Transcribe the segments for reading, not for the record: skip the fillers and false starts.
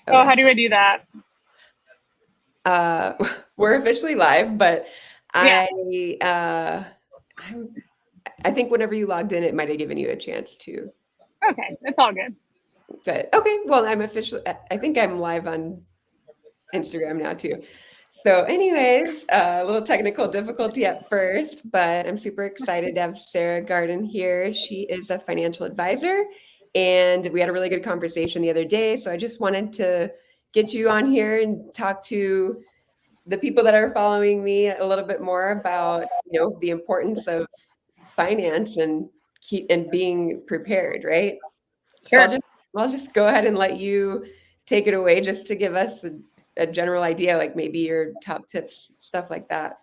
Oh, Okay. how do I do that? We're officially live, but Yeah. I uh, I'm, I think whenever you logged in, it might have given you a chance to. Okay. It's all good. But okay, well, I'm officially. I think I'm live on Instagram now too. So, anyways, a little technical difficulty at first, but I'm super excited to have Sarah Gartin here. She is a financial advisor, and we had a really good conversation the other day. So, I just wanted to get you on here and talk to the people that are following me a little bit more about, the importance of finance and being prepared, right? So Sure. I'll just go ahead and let you take it away just to give us a general idea, like maybe your top tips, stuff like that.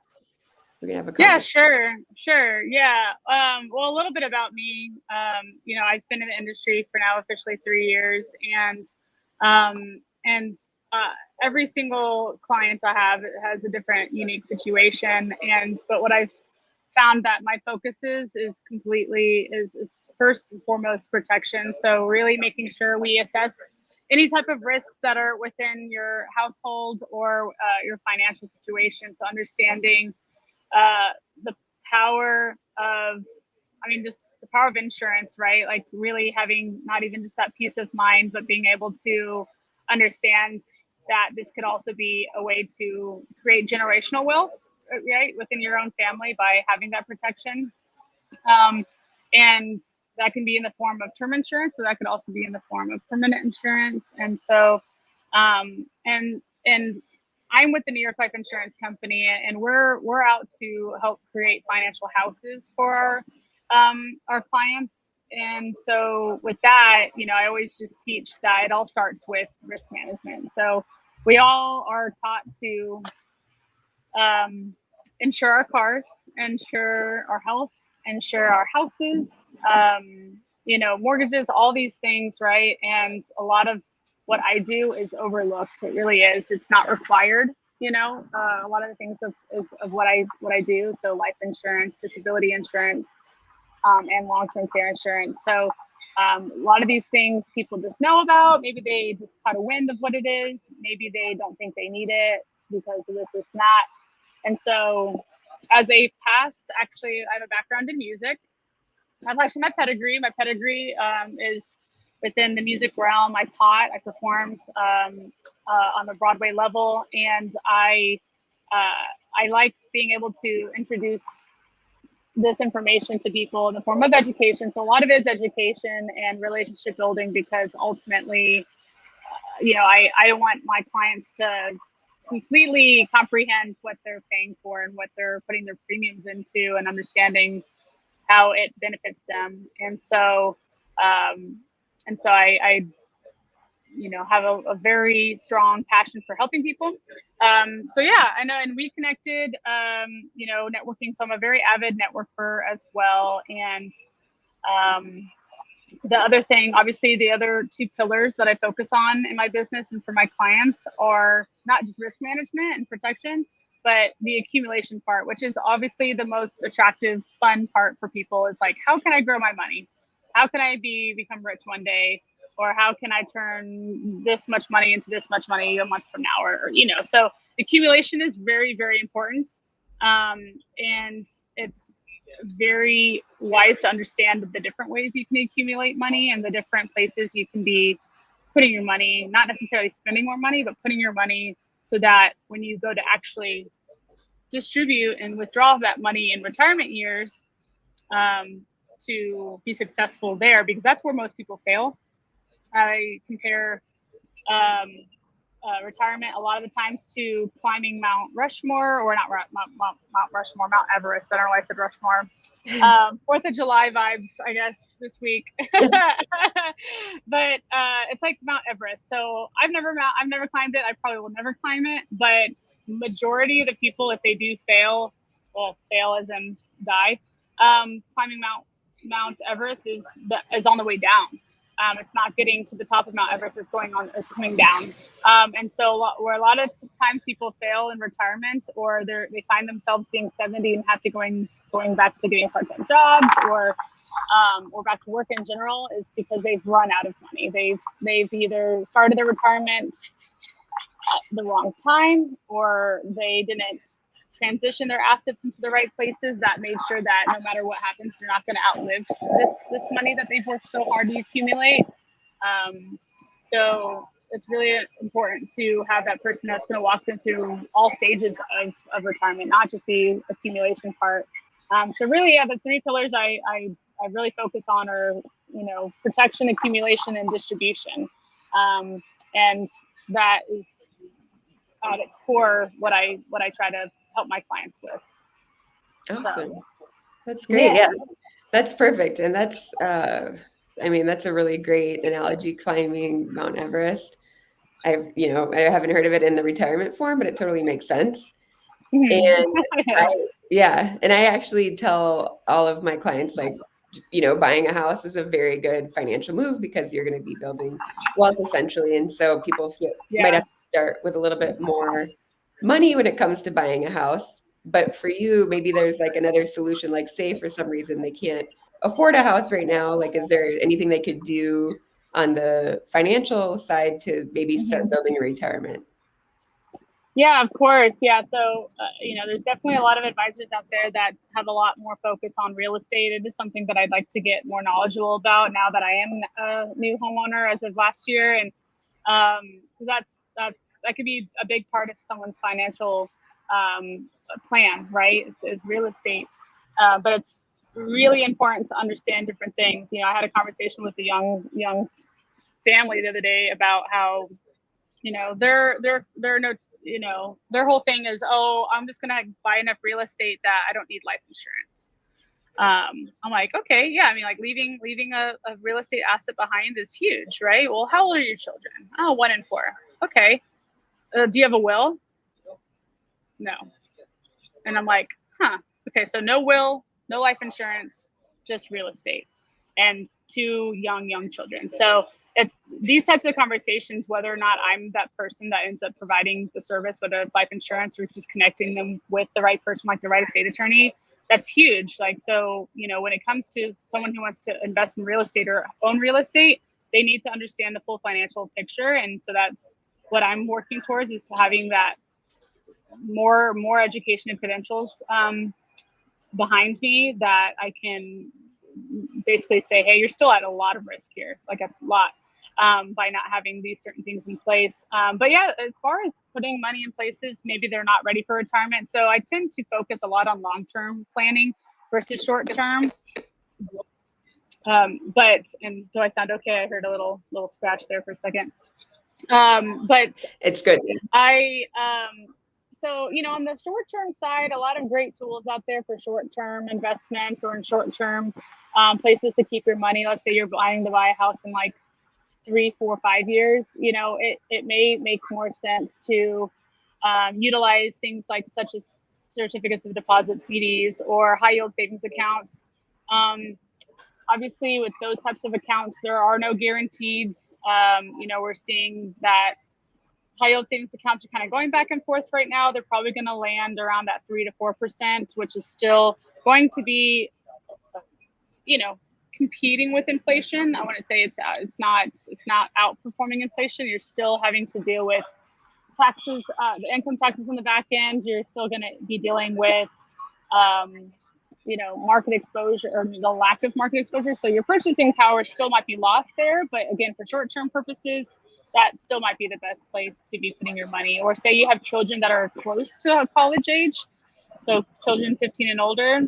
We're gonna have a Yeah, conversation. sure. Yeah. Well, a little bit about me. I've been in the industry for now officially 3 years, and every single client I have has a different unique situation. But what I've found that my focus is completely is first and foremost protection. So really making sure we assess any type of risks that are within your household or your financial situation. So understanding the power of, just the power of insurance, right? Like really having not even just that peace of mind, but being able to understand that this could also be a way to create generational wealth, right, within your own family by having that protection. Um, and that can be in the form of term insurance, but that could also be in the form of permanent insurance. And so, and I'm with the New York Life Insurance Company, and we're out to help create financial houses for our clients. And so, with that, I always just teach that it all starts with risk management. So we all are taught to insure our cars, insure our health, insure our houses, mortgages, all these things, right? And a lot of what I do is overlooked. It really is. It's not required. A lot of the things of what I do. So life insurance, disability insurance, and long-term care insurance. So a lot of these things people just know about. Maybe they just caught a wind of what it is. Maybe they don't think they need it because of this, that. And so, as a past, actually, I have a background in music. That's actually my pedigree. My pedigree is within the music realm. I taught, I performed on the Broadway level, and I like being able to introduce this information to people in the form of education. So a lot of it is education and relationship building, because ultimately, I don't want my clients to completely comprehend what they're paying for and what they're putting their premiums into, and understanding how it benefits them. I have a very strong passion for helping people. So yeah, I know, and we connected, networking. So I'm a very avid networker as well. And um, the other thing, obviously, the other two pillars that I focus on in my business and for my clients are not just risk management and protection, but the accumulation part, which is obviously the most attractive, fun part for people. Is like, how can I grow my money? How can I become rich one day? Or how can I turn this much money into this much money a month from now? So accumulation is very, very important. And it's very wise to understand the different ways you can accumulate money and the different places you can be putting your money, not necessarily spending more money, but putting your money so that when you go to actually distribute and withdraw that money in retirement years, to be successful there, because that's where most people fail. I compare retirement a lot of the times to climbing Mount Rushmore, or not Mount Rushmore, Mount Everest. I don't know why I said Rushmore. 4th of July vibes, I guess, this week. But it's like Mount Everest. So I've never climbed it. I probably will never climb it. But majority of the people, if they do fail, well, fail as in die, climbing Mount Everest is on the way down. It's not getting to the top of Mount Everest. It's coming down. And so where a lot of times people fail in retirement, or they find themselves being 70 and have to going back to getting part-time jobs, or or back to work in general is because they've run out of money. They've either started their retirement at the wrong time, or they didn't transition their assets into the right places that made sure that no matter what happens, they're not going to outlive this money that they've worked so hard to accumulate. So it's really important to have that person that's going to walk them through all stages of retirement, not just the accumulation part. So really, yeah, the three pillars I really focus on are, protection, accumulation, and distribution. And that is at its core what I try to help my clients with. Awesome. So, That's great. Yeah, that's perfect. And that's, that's a really great analogy, climbing Mount Everest. I haven't heard of it in the retirement form, but it totally makes sense. And I actually tell all of my clients, like, buying a house is a very good financial move because you're going to be building wealth essentially. And so people might have to start with a little bit more money when it comes to buying a house. But for you, maybe there's like another solution, like say for some reason they can't afford a house right now. Like, is there anything they could do on the financial side to maybe start building a retirement? Yeah, of course. Yeah. So, there's definitely a lot of advisors out there that have a lot more focus on real estate. It is something that I'd like to get more knowledgeable about now that I am a new homeowner as of last year. And because that could be a big part of someone's financial plan, right? Is real estate. But it's really important to understand different things. I had a conversation with a young family the other day about how, they're no, their whole thing is, oh, I'm just gonna buy enough real estate that I don't need life insurance. I'm like, okay, yeah. I mean, like leaving a real estate asset behind is huge, right? Well, how old are your children? Oh, 1 and 4. Okay. Do you have a will? No. And I'm like, huh. Okay, so no will, no life insurance, just real estate, and 2 young children. So it's these types of conversations, whether or not I'm that person that ends up providing the service, whether it's life insurance or just connecting them with the right person, like the right estate attorney, that's huge. Like, so, when it comes to someone who wants to invest in real estate or own real estate, they need to understand the full financial picture. And so that's what I'm working towards, is having that more education and credentials behind me, that I can basically say, hey, you're still at a lot of risk here, like a lot, by not having these certain things in place. But yeah, as far as putting money in places, maybe they're not ready for retirement. So I tend to focus a lot on long-term planning versus short-term. And do I sound okay? I heard a little scratch there for a second. But it's good. So, on the short-term side, a lot of great tools out there for short-term investments or in short-term places to keep your money. Let's say you're planning to buy a house in like 3, 4, 5 years. It may make more sense to utilize things like such as certificates of deposit, CDs, or high-yield savings accounts. Obviously, with those types of accounts, there are no guarantees. We're seeing that high-yield savings accounts are kind of going back and forth right now. They're probably going to land around that 3 to 4%, which is still going to be, competing with inflation. I want to say it's not outperforming inflation. You're still having to deal with taxes, the income taxes on the back end. You're still going to be dealing with, market exposure, or the lack of market exposure. So your purchasing power still might be lost there. But again, for short-term purposes, that still might be the best place to be putting your money. Or say you have children that are close to college age, so children 15 and older,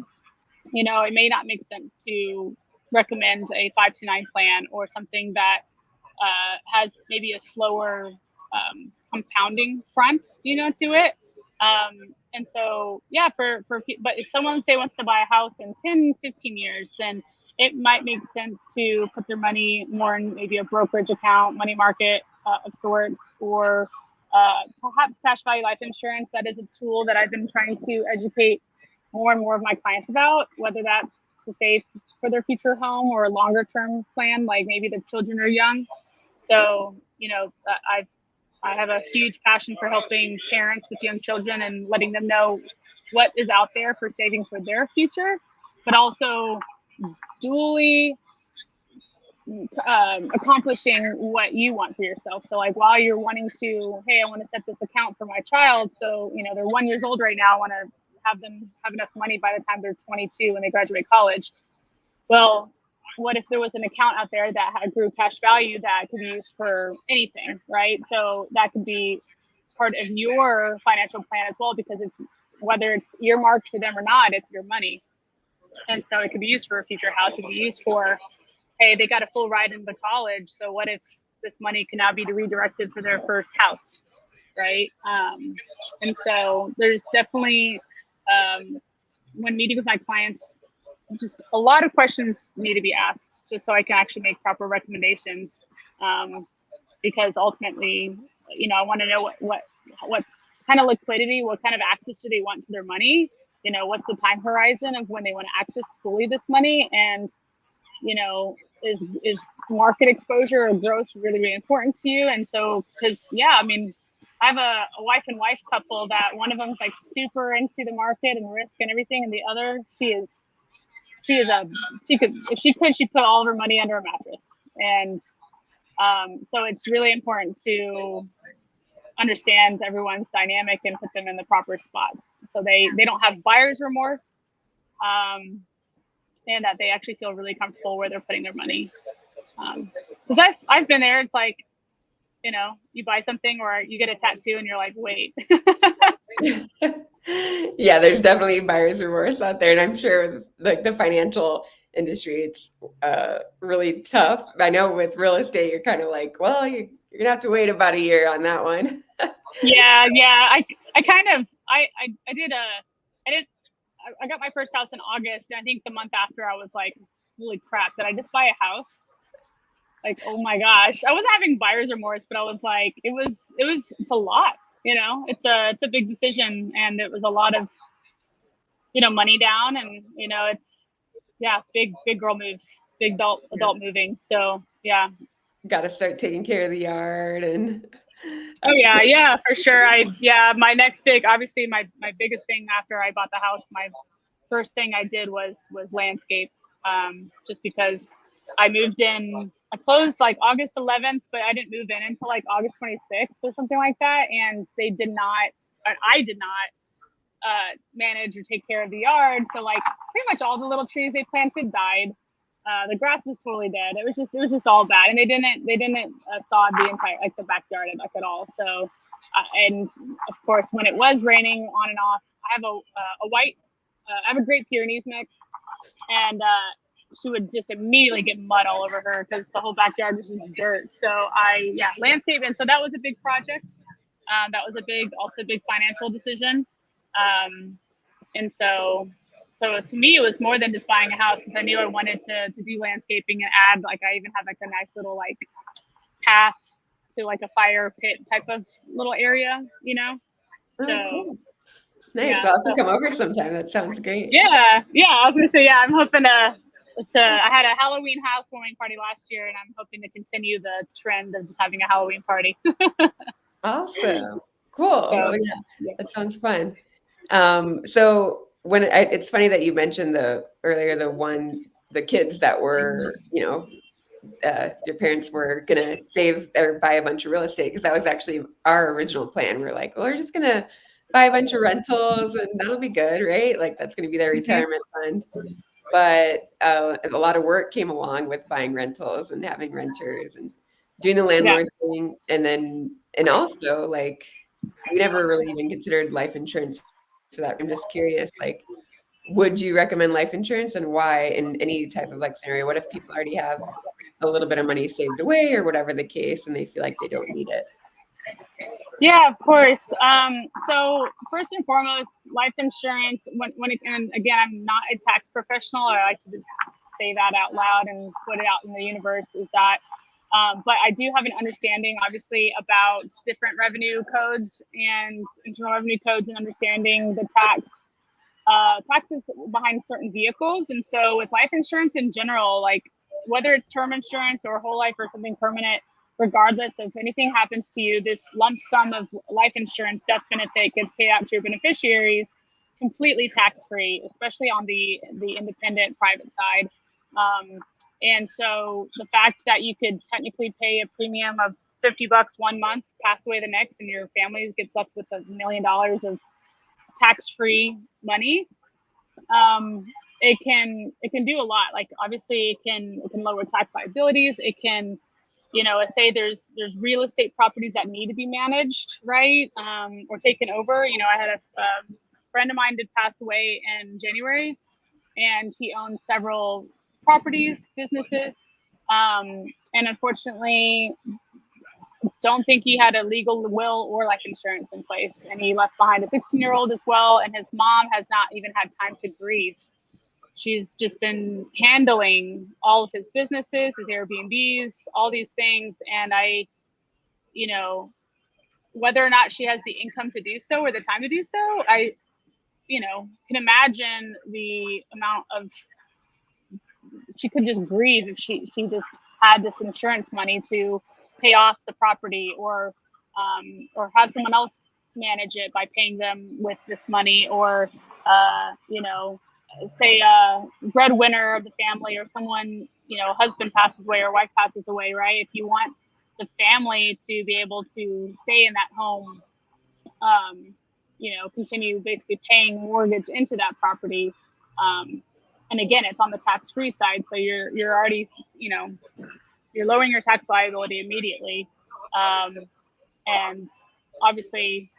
it may not make sense to recommend a 529 plan or something that has maybe a slower compounding front, to it. And so, yeah, but if someone wants to buy a house in 10, 15 years, then it might make sense to put their money more in maybe a brokerage account, money market of sorts, or perhaps cash value life insurance. That is a tool that I've been trying to educate more and more of my clients about, whether that's to save for their future home or a longer term plan, like maybe the children are young. So, I have a huge passion for helping parents with young children and letting them know what is out there for saving for their future, but also duly accomplishing what you want for yourself. So like while you're wanting to, hey, I want to set this account for my child. So, you know, they're 1 year old right now. I want to have them have enough money by the time they're 22 when they graduate college. Well, what if there was an account out there that had grew cash value that could be used for anything, right? So that could be part of your financial plan as well, because it's whether it's earmarked for them or not, it's your money. And so it could be used for a future house. It could be used for, hey, they got a full ride into college. So what if this money can now be redirected for their first house, right? And so there's definitely, when meeting with my clients, just a lot of questions need to be asked just so I can actually make proper recommendations. Because ultimately, you know, I want to know what kind of liquidity, what kind of access do they want to their money? You know, what's the time horizon of when they want to access fully this money? And, you know, is market exposure or growth really, really important to you? And so, because, yeah, I mean, I have a wife and wife couple that one of them is like super into the market and risk and everything. And the other, she could, if she could, she'd put all of her money under a mattress. And so it's really important to understand everyone's dynamic and put them in the proper spots so they don't have buyer's remorse, and that they actually feel really comfortable where they're putting their money. Because I've been there. It's like, you know, you buy something or you get a tattoo and you're like, wait. Yeah, there's definitely buyer's remorse out there, and I'm sure like the financial industry, it's really tough. I know with real estate, you're kind of like, well, you're gonna have to wait about a year on that one. Yeah. I kind of I did I got my first house in August, and I think the month after I was like, holy crap, did I just buy a house? Like, oh my gosh. I wasn't having buyer's remorse, but I was like, it's a lot, you know, it's a big decision, and it was a lot of, you know, money down, and, you know, it's, yeah, big girl moves, big adult moving. So yeah. Got to start taking care of the yard and Oh yeah, for sure. My next big, obviously my biggest thing after I bought the house, my first thing I did was landscape. Just because I moved in, I closed like August 11th, but I didn't move in until like August 26th or something like that. And they did not, I did not manage or take care of the yard. So like pretty much all the little trees they planted died. The grass was totally dead. It was just all bad, and they didn't sod the entire, like, the backyard like at all. So, and of course, when it was raining on and off, I have a white, I have a Great Pyrenees mix, and she would just immediately get mud all over her because the whole backyard was just dirt. So landscape, and so that was a big project. That was also a big financial decision, and so to me, it was more than just buying a house, because I knew I wanted to do landscaping and add, like, I even had like a nice little like path to like a fire pit type of little area, you know? oh, So cool. Nice. yeah. I'll have to come over sometime. That sounds great. Yeah. I was gonna say, yeah, I'm hoping to I had a Halloween housewarming party last year, and I'm hoping to continue the trend of just having a Halloween party. Awesome. Cool. So Oh, yeah, that sounds fun. So it's funny that you mentioned the kids that were, you know, your parents were gonna save or buy a bunch of real estate, because that was actually our original plan. We're like, well, we're just gonna buy a bunch of rentals and that'll be good, right? Like that's gonna be their retirement fund. But a lot of work came along with buying rentals and having renters and doing the yeah. landlord thing, and also like we never really even considered life insurance for that. I'm just curious, like, would you recommend life insurance, and why in any type of like scenario? What if people already have a little bit of money saved away or whatever the case, and they feel like they don't need it? Yeah, of course. So first and foremost, life insurance, and again, I'm not a tax professional. I like to just say that out loud and put it out in the universe, is that, but I do have an understanding, obviously, about different revenue codes and internal revenue codes, and understanding the taxes behind certain vehicles. And so with life insurance in general, like whether it's term insurance or whole life or something permanent, regardless of anything happens to you, this lump sum of life insurance death benefit gets paid out to your beneficiaries completely tax-free, especially on the independent private side. And so the fact that you could technically pay a premium of $50 one month, pass away the next, and your family gets left with $1 million of tax-free money, it can do a lot. Like obviously it can lower tax liabilities. It can, say there's real estate properties that need to be managed, right? Or taken over. I had a friend of mine did pass away in January, and he owned several properties, businesses. And unfortunately, don't think he had a legal will or life insurance in place. And he left behind a 16-year-old as well. And his mom has not even had time to grieve. She's just been handling all of his businesses, his Airbnbs, all these things. And whether or not she has the income to do so or the time to do so, I can imagine the amount of, she could just grieve if she just had this insurance money to pay off the property, or have someone else manage it by paying them with this money, or say a breadwinner of the family, or someone, husband passes away or wife passes away, right? If you want the family to be able to stay in that home, continue basically paying mortgage into that property. And again, it's on the tax-free side. So you're already, you're lowering your tax liability immediately. And obviously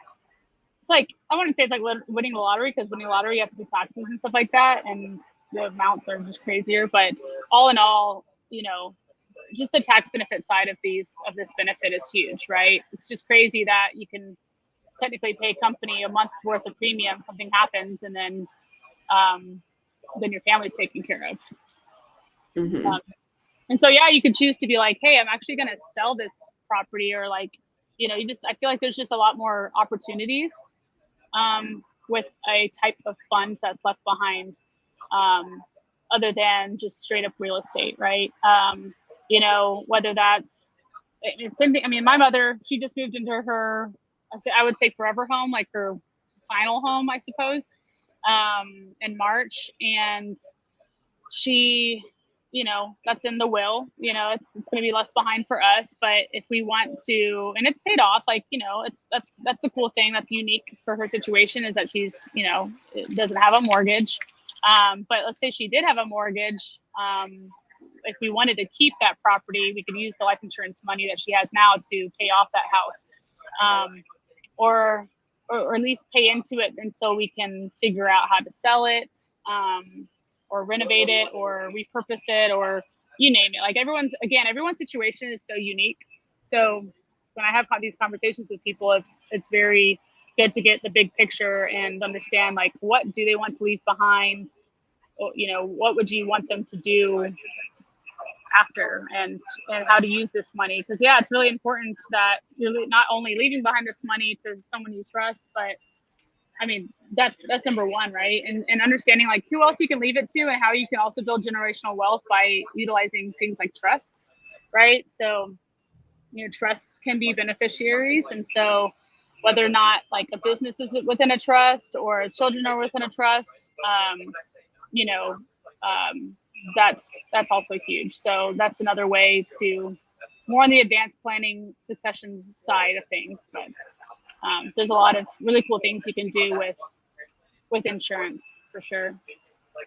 it's like, I wouldn't say it's like winning the lottery, because winning the lottery, you have to do taxes and stuff like that. And the amounts are just crazier, but all in all, just the tax benefit side of this benefit is huge, right? It's just crazy that you can technically pay a company a month's worth of premium, something happens, and then your family's taken care of. Mm-hmm. And so, yeah, you could choose to be like, hey, I'm actually going to sell this property, or like, I feel like there's just a lot more opportunities with a type of fund that's left behind, other than just straight up real estate, right? Whether that's, same thing. I mean, my mother, she just moved into her, I would say forever home, like her final home, I suppose, in March. And she, that's in the will, it's going to be left behind for us. But if we want to, and it's paid off, like, that's the cool thing that's unique for her situation, is that she's, doesn't have a mortgage. But let's say she did have a mortgage. If we wanted to keep that property, we could use the life insurance money that she has now to pay off that house. Or at least pay into it until we can figure out how to sell it, or renovate it, or repurpose it, or you name it. Like everyone's situation is so unique. So when I have these conversations with people, it's very good to get the big picture and understand, like, what do they want to leave behind? What would you want them to do after, and how to use this money. Because yeah, it's really important that you're not only leaving behind this money to someone you trust, but I mean, that's number one, right? And understanding like who else you can leave it to, and how you can also build generational wealth by utilizing things like trusts, right? So, trusts can be beneficiaries. And so whether or not like a business is within a trust or children are within a trust, that's also huge. So that's another way to more on the advanced planning succession side of things. But there's a lot of really cool things you can do with insurance, for sure.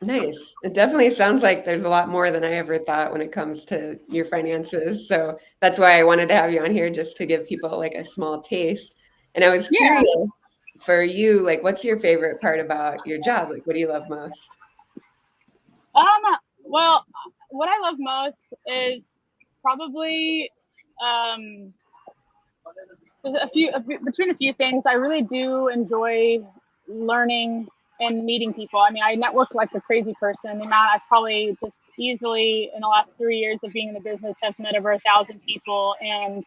Nice. It definitely sounds like there's a lot more than I ever thought when it comes to your finances. So that's why I wanted to have you on here, just to give people like a small taste. And I was Yeah. curious for you, like, what's your favorite part about your job? Like, what do you love most? Well, what I love most is probably there's between a few things. I really do enjoy learning and meeting people. I mean, I network like a crazy person. The amount I've probably just easily in the last 3 years of being in the business have met over 1,000 people. And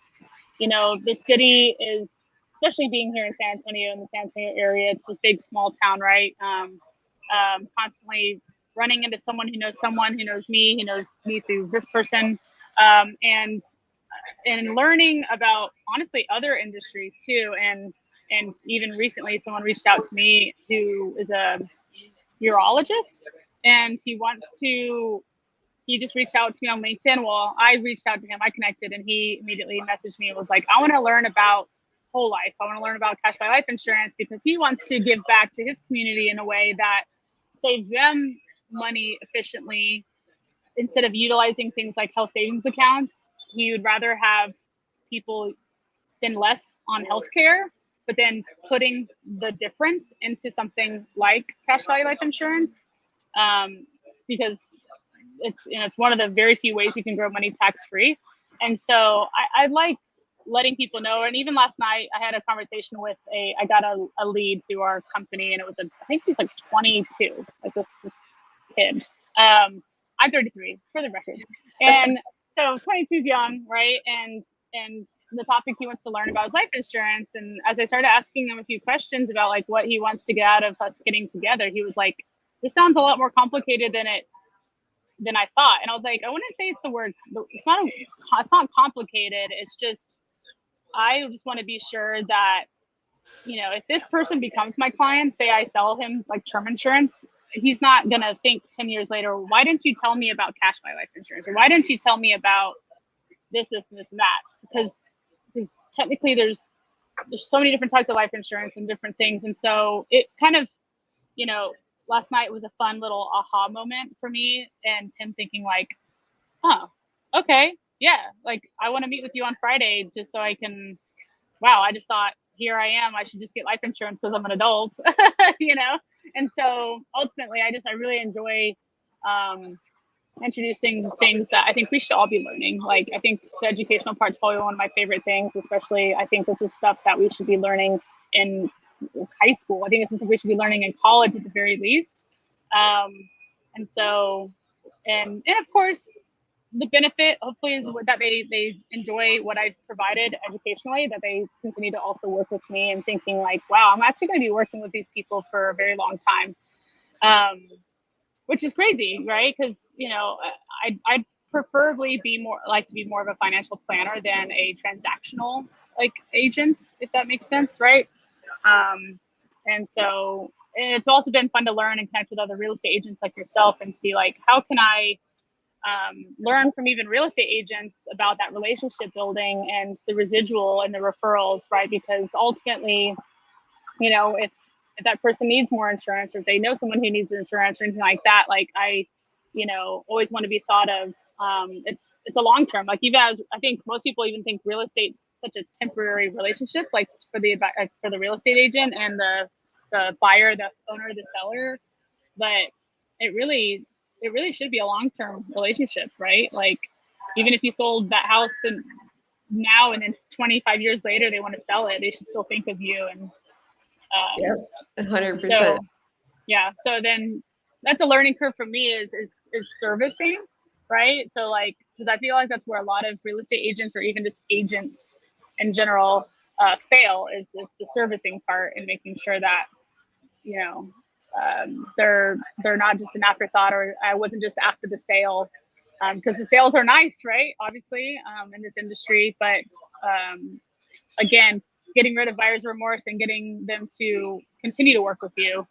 this city is, especially being here in San Antonio, in the San Antonio area, it's a big small town, right? Constantly running into someone who knows me, who knows me through this person, and learning about honestly other industries too. And even recently someone reached out to me who is a urologist, and he wants to he just reached out to me on LinkedIn. Well, I reached out to him, I connected, and he immediately messaged me and was like, I want to learn about whole life. I want to learn about cash buy life insurance because he wants to give back to his community in a way that saves them money efficiently instead of utilizing things like health savings accounts. He would rather have people spend less on healthcare, but then putting the difference into something like cash value life insurance, because it's one of the very few ways you can grow money tax free. And so I like letting people know. And even last night, I had a conversation with I got a lead through our company, and it was I think he's like 22, like this kid. I'm 33 for the record. And so 22 is young, right? And the topic he wants to learn about is life insurance. And as I started asking him a few questions about like what he wants to get out of us getting together, he was like, this sounds a lot more complicated than I thought. And I was like, I wouldn't say it's the word, it's not complicated. It's just, I just want to be sure that, if this person becomes my client, say I sell him like term insurance, he's not going to think 10 years later, why didn't you tell me about cash buy life insurance? Or why didn't you tell me about this, and this, and that? Because technically there's so many different types of life insurance and different things. And so it kind of, last night was a fun little aha moment for me, and him thinking like, oh, okay, yeah, like I want to meet with you on Friday just so I can, wow, I just thought, here I am, I should just get life insurance because I'm an adult, And so ultimately, I really enjoy introducing things that I think we should all be learning. Like, I think the educational part's probably one of my favorite things, especially I think this is stuff that we should be learning in high school. I think it's something we should be learning in college at the very least. And so, and of course, the benefit hopefully is that they enjoy what I've provided educationally, that they continue to also work with me and thinking like, wow, I'm actually going to be working with these people for a very long time, which is crazy, right? Because, I'd preferably like to be more of a financial planner than a transactional like agent, if that makes sense, right? And so it's also been fun to learn and connect with other real estate agents like yourself and see like, how can I learn from even real estate agents about that relationship building and the residual and the referrals, right? Because ultimately, if that person needs more insurance, or if they know someone who needs insurance or anything like that, like I, always want to be thought of. It's a long term. Like, even as I think most people even think real estate's such a temporary relationship, like for the real estate agent and the buyer, the owner, the seller, but it really should be a long-term relationship, right? Like, even if you sold that house and then 25 years later they want to sell it, they should still think of you. And yeah, 100%. So yeah, so then that's a learning curve for me is servicing, right? So like, because I feel like that's where a lot of real estate agents, or even just agents in general, fail is the servicing part, and making sure that they're not just an afterthought, or I wasn't just after the sale, because the sales are nice, right? Obviously, in this industry, but again, getting rid of buyer's remorse and getting them to continue to work with you,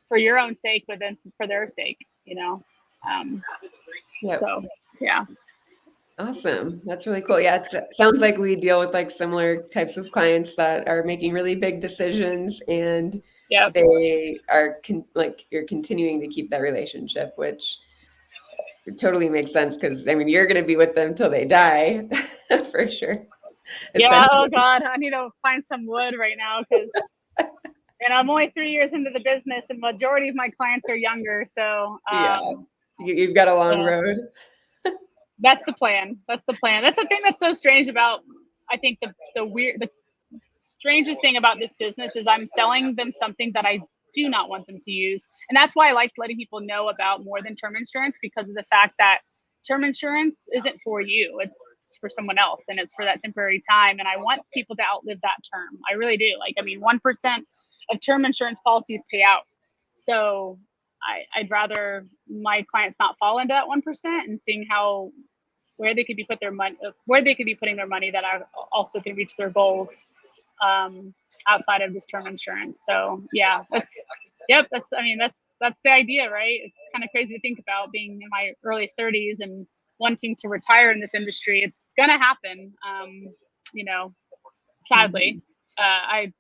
for your own sake, but then for their sake, Yep. So yeah. Awesome. That's really cool. Yeah, it sounds like we deal with like similar types of clients that are making really big decisions, and Yep. they are you're continuing to keep that relationship, which totally makes sense, because I mean, you're going to be with them till they die for sure. Yeah. Oh God, I need to find some wood right now, because and I'm only 3 years into the business, and majority of my clients are younger. So yeah, you've got a long road. That's the plan. That's the plan. That's the thing that's so strange about, I think the strangest thing about this business is I'm selling them something that I do not want them to use. And that's why I like letting people know about more than term insurance, because of the fact that term insurance isn't for you. It's for someone else, and it's for that temporary time. And I want people to outlive that term. I really do. Like, I mean, 1% of term insurance policies pay out. So I'd rather my clients not fall into that 1%, and seeing where they could be putting their money that also can reach their goals, outside of just term insurance. So yeah, that's that's the idea, right? It's kind of crazy to think about being in my early 30s and wanting to retire in this industry. It's gonna happen, you know, sadly. Mhm. I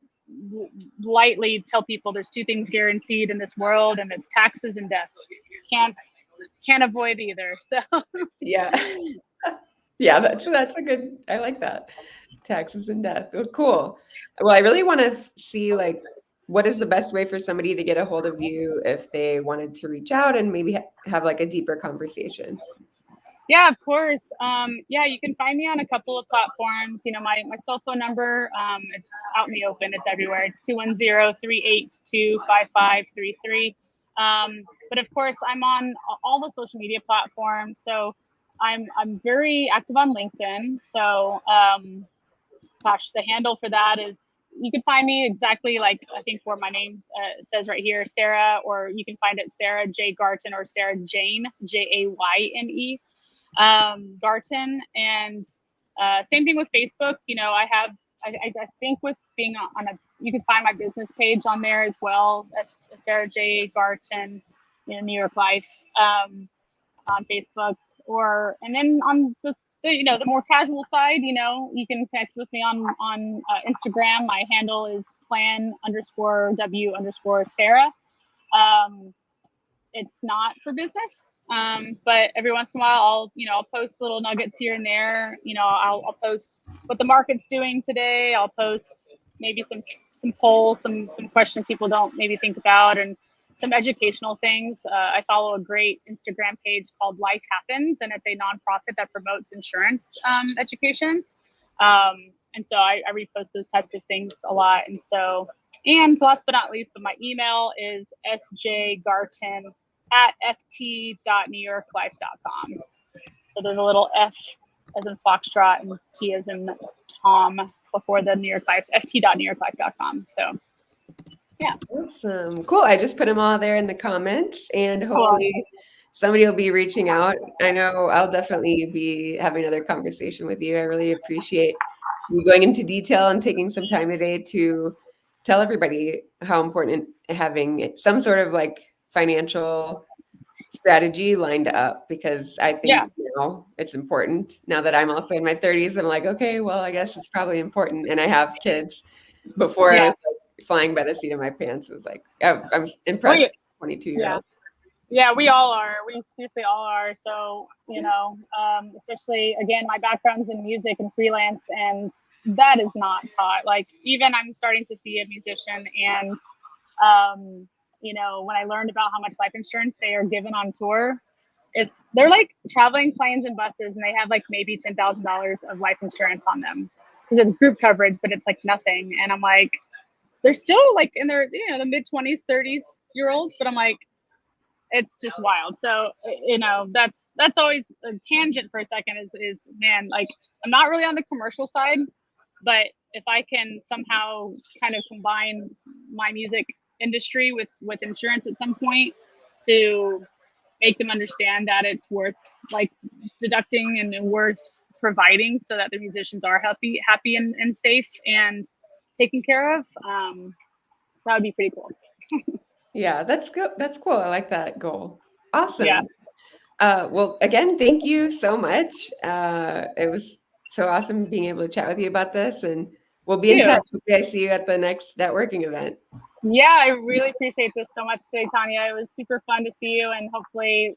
lightly tell people there's two things guaranteed in this world, and it's taxes and death. Can't can't avoid either. So Yeah. Yeah, that's a good I like that. Taxes and death. Oh, cool. Well, I really wanna see, like, what is the best way for somebody to get a hold of you if they wanted to reach out and maybe have, like, a deeper conversation? yeah, of course. Yeah, you can find me on a couple of platforms. My cell phone number, it's out in the open. It's everywhere. It's 210-382-5533. But of course, I'm on all the social media platforms. So I'm very active on LinkedIn. So gosh, the handle for that is, you can find me exactly like I think where my name says right here, Sarah, or you can find it Sarah J Gartin or Sarah Jane Jayne, Gartin. And same thing with Facebook. I think with being on a, you can find my business page on there as well as Sarah J Gartin, New York Life, on Facebook. And then on the more casual side, you can connect with me on Instagram. My handle is plan_w_Sarah. Um, it's not for business, but every once in a while I'll post little nuggets here and there. I'll post what the market's doing today. I'll post maybe some polls, some questions people don't maybe think about, and some educational things. I follow a great Instagram page called Life Happens, and it's a nonprofit that promotes insurance education. And so I repost those types of things a lot. And last but not least, but my email is sjgartin@ft.newyorklife.com. So there's a little F as in Foxtrot and T as in Tom before the New York Life, ft.newyorklife.com. So yeah. Awesome. Cool. I just put them all there in the comments, and Cool. hopefully somebody will be reaching out. I know I'll definitely be having another conversation with you. I really appreciate you going into detail and taking some time today to tell everybody how important having some sort of like financial strategy lined up, because I Yeah. think, it's important. Now that I'm also in my 30s, I'm like, okay, well, I guess it's probably important. And I have kids. Before I Yeah. was like flying by the seat of my pants. It was like, I'm impressed We, with 22-year yeah. old. Yeah, we all are. We seriously all are. So, especially again, my background's in music and freelance, and that is not taught. Like, even I'm starting to see a musician, and when I learned about how much life insurance they are given on tour, they're like traveling planes and buses, and they have like maybe $10,000 of life insurance on them because it's group coverage, but it's like nothing. And I'm like, they're still like in their the mid 20s, 30s year olds, but I'm like, it's just wild. So that's always a tangent for a second. Is man, like, I'm not really on the commercial side, but if I can somehow kind of combine my music industry with insurance at some point to make them understand that it's worth like deducting and worth providing so that the musicians are happy and safe and taken care of, that would be pretty cool. Yeah, that's good. That's cool. I like that goal. Yeah. Awesome. Well, again, thank you so much. It was so awesome being able to chat with you about this, and we'll be in Too. touch. Hopefully I see you at the next networking event. Yeah, I really appreciate this so much today, Tanya. It was super fun to see you, and hopefully,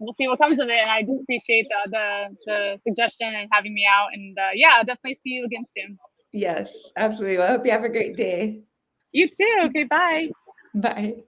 we'll see what comes of it. And I just appreciate the suggestion and having me out. And yeah, I'll definitely see you again soon. Yes, absolutely. Well, I hope you have a great day. You too. Okay, bye. Bye.